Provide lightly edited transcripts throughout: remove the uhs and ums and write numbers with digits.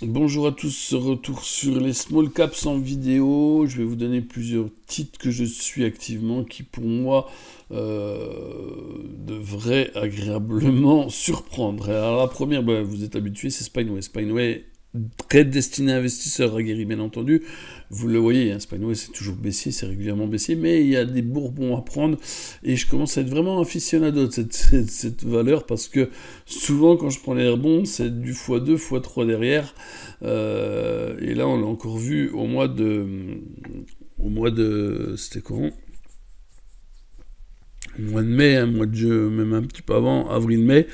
Bonjour à tous, retour sur les small caps en vidéo. Je vais vous donner plusieurs titres que je suis activement qui pour moi devraient agréablement surprendre. Alors la première, vous êtes habitués, c'est Spineway. Spineway, très destiné à investisseurs aguerris bien entendu. Vous le voyez, hein, Spineway c'est toujours baissier, c'est régulièrement baissier, mais il y a des bourbons à prendre et je commence à être vraiment aficionado de cette valeur parce que souvent quand je prends les rebonds, c'est du x2, x3 derrière. Et là, on l'a encore vu au mois de, c'était quand? Mois de mai, hein, mois de jeu, même un petit peu avant, avril-mai,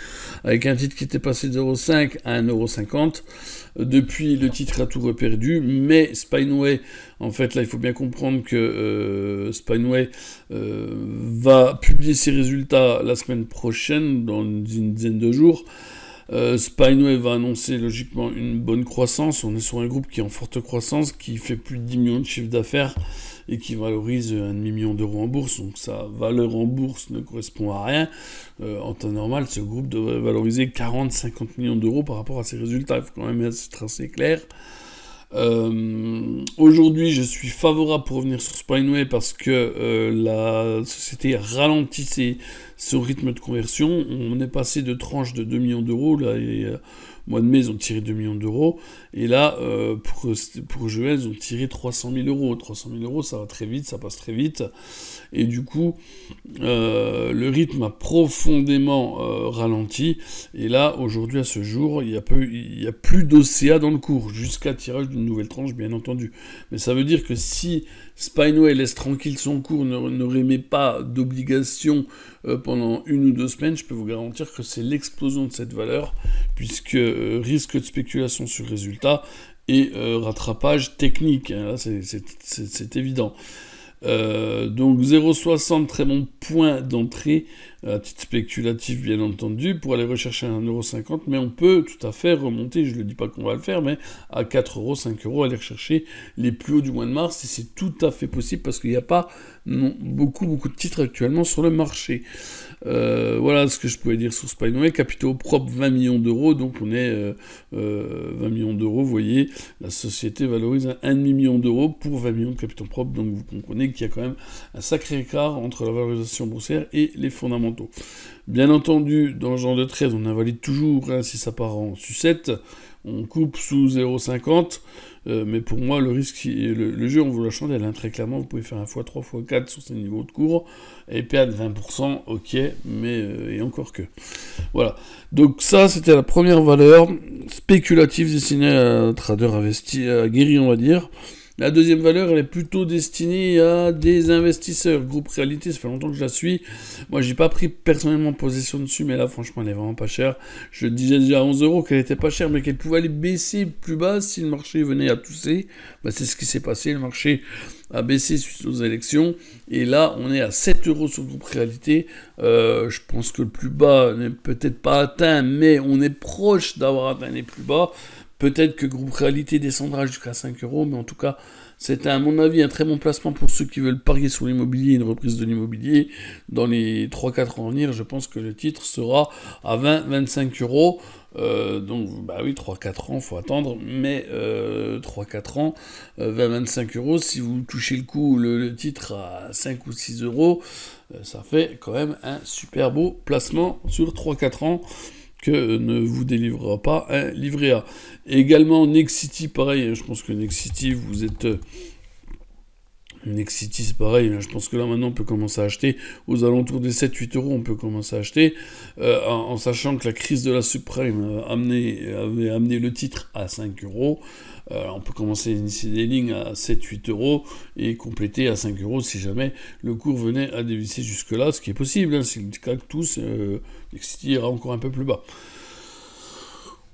avec un titre qui était passé de 0,5 à 1,50 €. Depuis, le titre a tout reperdu, mais Spineway, en fait, là, il faut bien comprendre que Spineway va publier ses résultats la semaine prochaine, dans une dizaine de jours. Spineway va annoncer logiquement une bonne croissance. On est sur un groupe qui est en forte croissance, qui fait plus de 10 millions de chiffre d'affaires et qui valorise 1,5 million d'euros en bourse. Donc sa valeur en bourse ne correspond à rien. En temps normal, ce groupe devrait valoriser 40-50 millions d'euros par rapport à ses résultats. Il faut quand même être assez clair. Aujourd'hui, je suis favorable pour revenir sur Spineway parce que la société ralentit son rythme de conversion. On est passé de tranches de 2 millions d'euros. Là, mois de mai, ils ont tiré 2 millions d'euros. Et là, pour juin, ils ont tiré 300 000 euros. 300 000 euros, ça va très vite, ça passe très vite. Et du coup, le rythme a profondément ralenti. Et là, aujourd'hui, à ce jour, il y a plus d'OCA dans le cours, jusqu'à tirage d'une nouvelle tranche, bien entendu. Mais ça veut dire que si Spineway laisse tranquille son cours, ne remet pas d'obligation pendant 1 ou 2 semaines, je peux vous garantir que c'est l'explosion de cette valeur, puisque risque de spéculation sur résultat et rattrapage technique, hein, là c'est évident. Donc 0,60, très bon point d'entrée, à titre spéculatif bien entendu, pour aller rechercher 1,50 €, mais on peut tout à fait remonter, je ne dis pas qu'on va le faire, mais à 4 €, 5 €, aller rechercher les plus hauts du mois de mars, et c'est tout à fait possible, parce qu'il n'y a pas beaucoup de titres actuellement sur le marché. Voilà ce que je pouvais dire sur Spineway. Capitaux propres 20 millions d'euros, donc on est 20 millions d'euros, vous voyez, la société valorise 1,5 million d'euros pour 20 millions de capitaux propres, donc vous comprenez qu'il y a quand même un sacré écart entre la valorisation boursière et les fondamentaux. Bien entendu, dans ce genre de trade, on invalide toujours, hein, si ça part en sucette, on coupe sous 0,50, mais pour moi, le risque, le jeu, on vous la chandelle, hein, très clairement, vous pouvez faire un x3, x4 sur ces niveaux de cours, et perdre 20%, ok, mais et encore que. Voilà. Donc ça, c'était la première valeur spéculative destinée à un trader investi, aguerri, on va dire. La deuxième valeur, elle est plutôt destinée à des investisseurs. Groupe Réalité, ça fait longtemps que je la suis. Moi, j'ai pas pris personnellement possession dessus, mais là, franchement, elle est vraiment pas chère. Je disais déjà à 11 € qu'elle était pas chère, mais qu'elle pouvait aller baisser plus bas si le marché venait à tousser. C'est ce qui s'est passé. Le marché a baissé suite aux élections. Et là, on est à 7 € sur le groupe Réalité. Je pense que le plus bas n'est peut-être pas atteint, mais on est proche d'avoir atteint les plus bas. Peut-être que Groupe Réalité descendra jusqu'à 5 €, mais en tout cas, c'est à mon avis un très bon placement pour ceux qui veulent parier sur l'immobilier, une reprise de l'immobilier. Dans les 3-4 ans à venir, je pense que le titre sera à 20-25 €. Donc, oui, 3-4 ans, faut attendre, mais 3-4 ans, 20-25 €, si vous touchez le coup, le titre à 5 ou 6 €, ça fait quand même un super beau placement sur 3-4 ans. Que ne vous délivrera pas un livret A. Et également Nexity, pareil, je pense que Nexity, vous êtes... Nexity, c'est pareil, je pense que là maintenant on peut commencer à acheter aux alentours des 7-8 €, on peut commencer à acheter, en sachant que la crise de la subprime avait amené le titre à 5 €. On peut commencer à initier des lignes à 7-8 € et compléter à 5 € si jamais le cours venait à dévisser jusque-là, ce qui est possible, hein, si le CAC tous, Nexity ira encore un peu plus bas.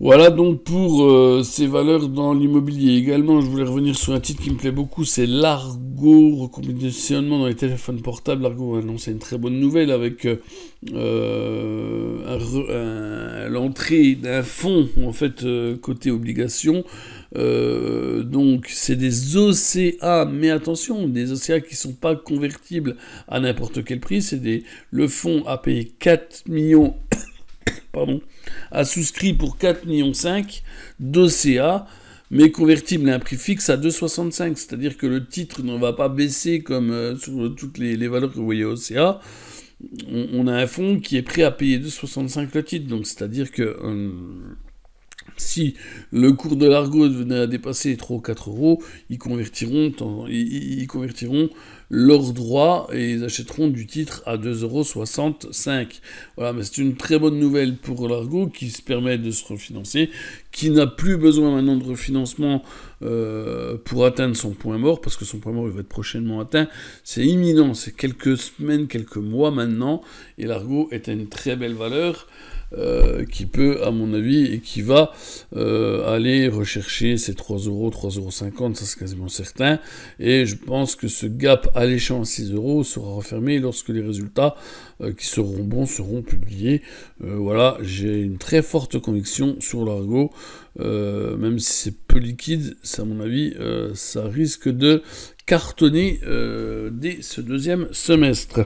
Voilà donc pour ces valeurs dans l'immobilier. Également, je voulais revenir sur un titre qui me plaît beaucoup, c'est Largo, reconditionnement dans les téléphones portables. Largo a annoncé une très bonne nouvelle avec l'entrée d'un fonds, en fait, côté obligation. Donc c'est des OCA, mais attention, des OCA qui ne sont pas convertibles à n'importe quel prix. Le fonds a payé 4 millions pardon, a souscrit pour 4,5 millions d'OCA, mais convertible à un prix fixe à 2,65. C'est-à-dire que le titre ne va pas baisser comme sur toutes les valeurs que vous voyez OCA. On a un fonds qui est prêt à payer 2,65 le titre. Donc c'est-à-dire que si le cours de l'Argo venait à dépasser les 3 ou 4 euros, ils convertiront leurs droits et ils achèteront du titre à 2,65 €. Voilà, mais c'est une très bonne nouvelle pour l'Argo qui se permet de se refinancer, qui n'a plus besoin maintenant de refinancement pour atteindre son point mort, parce que son point mort il va être prochainement atteint. C'est imminent, c'est quelques semaines, quelques mois maintenant, et l'Argo est à une très belle valeur. Qui peut, à mon avis, et qui va aller rechercher ces 3 €, 3,50 €, ça c'est quasiment certain, et je pense que ce gap alléchant à 6 € sera refermé lorsque les résultats qui seront bons seront publiés. Voilà, j'ai une très forte conviction sur l'Argo, même si c'est peu liquide, à mon avis, ça risque de cartonner dès ce deuxième semestre.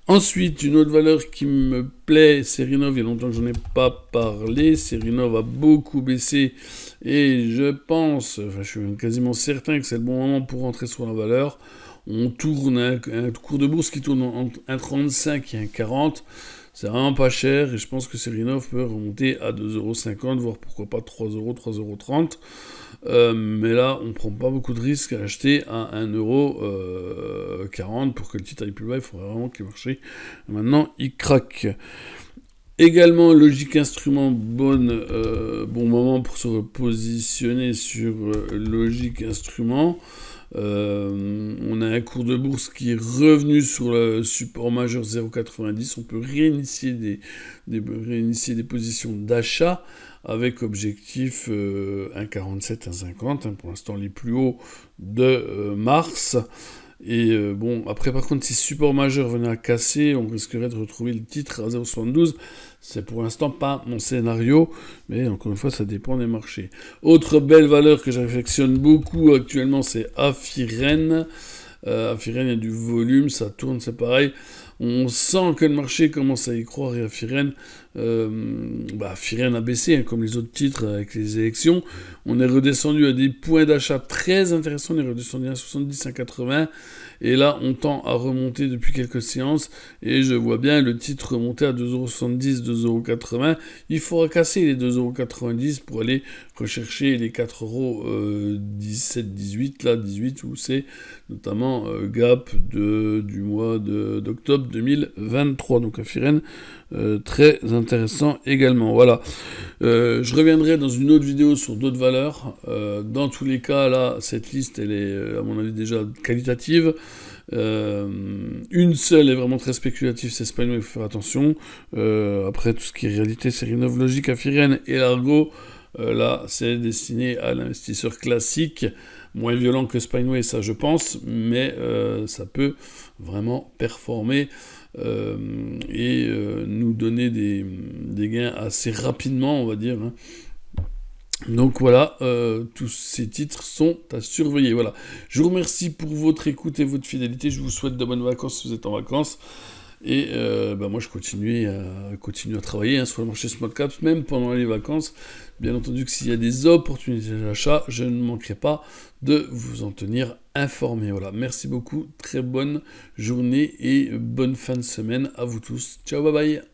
Ensuite, une autre valeur qui me plaît, Serinov, il y a longtemps que j'en ai pas parlé, Serinov a beaucoup baissé, et je pense, je suis quasiment certain que c'est le bon moment pour rentrer sur la valeur. On tourne un cours de bourse qui tourne entre 1,35 et 1,40, c'est vraiment pas cher, et je pense que Serinov peut remonter à 2,50 €, voire pourquoi pas 3 €, 3,30 €. Mais là, on prend pas beaucoup de risques à acheter à 1,40 € pour que le titre aille plus bas, il faudrait vraiment qu'il marche. Maintenant, il craque. Également, Logic Instrument, bon moment pour se repositionner sur Logic Instrument. On a un cours de bourse qui est revenu sur le support majeur 0,90. On peut réinitier des positions d'achat avec objectif 1,47, 1,50, pour l'instant les plus hauts de mars. Et après par contre, si support majeur venait à casser, on risquerait de retrouver le titre à 0,72. C'est pour l'instant pas mon scénario, mais encore une fois, ça dépend des marchés. Autre belle valeur que j'affectionne beaucoup actuellement, c'est Afiren. Afiren, il y a du volume, ça tourne, c'est pareil. On sent que le marché commence à y croire, et Afiren a baissé, comme les autres titres avec les élections. On est redescendu à des points d'achat très intéressants, on est redescendu à 70, 1,80, et là on tend à remonter depuis quelques séances, et je vois bien le titre remonter à 2,70 €, 2,80 €. Il faudra casser les 2,90 € pour aller rechercher les 4,17 €, 18, là, 18, où c'est notamment gap du mois d'octobre 2023, donc Afiren, très intéressant également. Voilà. Je reviendrai dans une autre vidéo sur d'autres valeurs. Dans tous les cas, là, cette liste, elle est, à mon avis, déjà qualitative. Une seule est vraiment très spéculative, c'est Spineway, il faut faire attention. Après, tout ce qui est réalité, Serinov, Logic, Afiren et l'Argo, là, c'est destiné à l'investisseur classique, moins violent que Spineway, ça je pense, mais ça peut vraiment performer et nous donner des gains assez rapidement, on va dire. Donc voilà, tous ces titres sont à surveiller. Voilà. Je vous remercie pour votre écoute et votre fidélité. Je vous souhaite de bonnes vacances si vous êtes en vacances. Et moi, je continue à travailler sur le marché small caps, même pendant les vacances. Bien entendu que s'il y a des opportunités d'achat, je ne manquerai pas de vous en tenir informé. Voilà, merci beaucoup, très bonne journée et bonne fin de semaine à vous tous. Ciao, bye bye.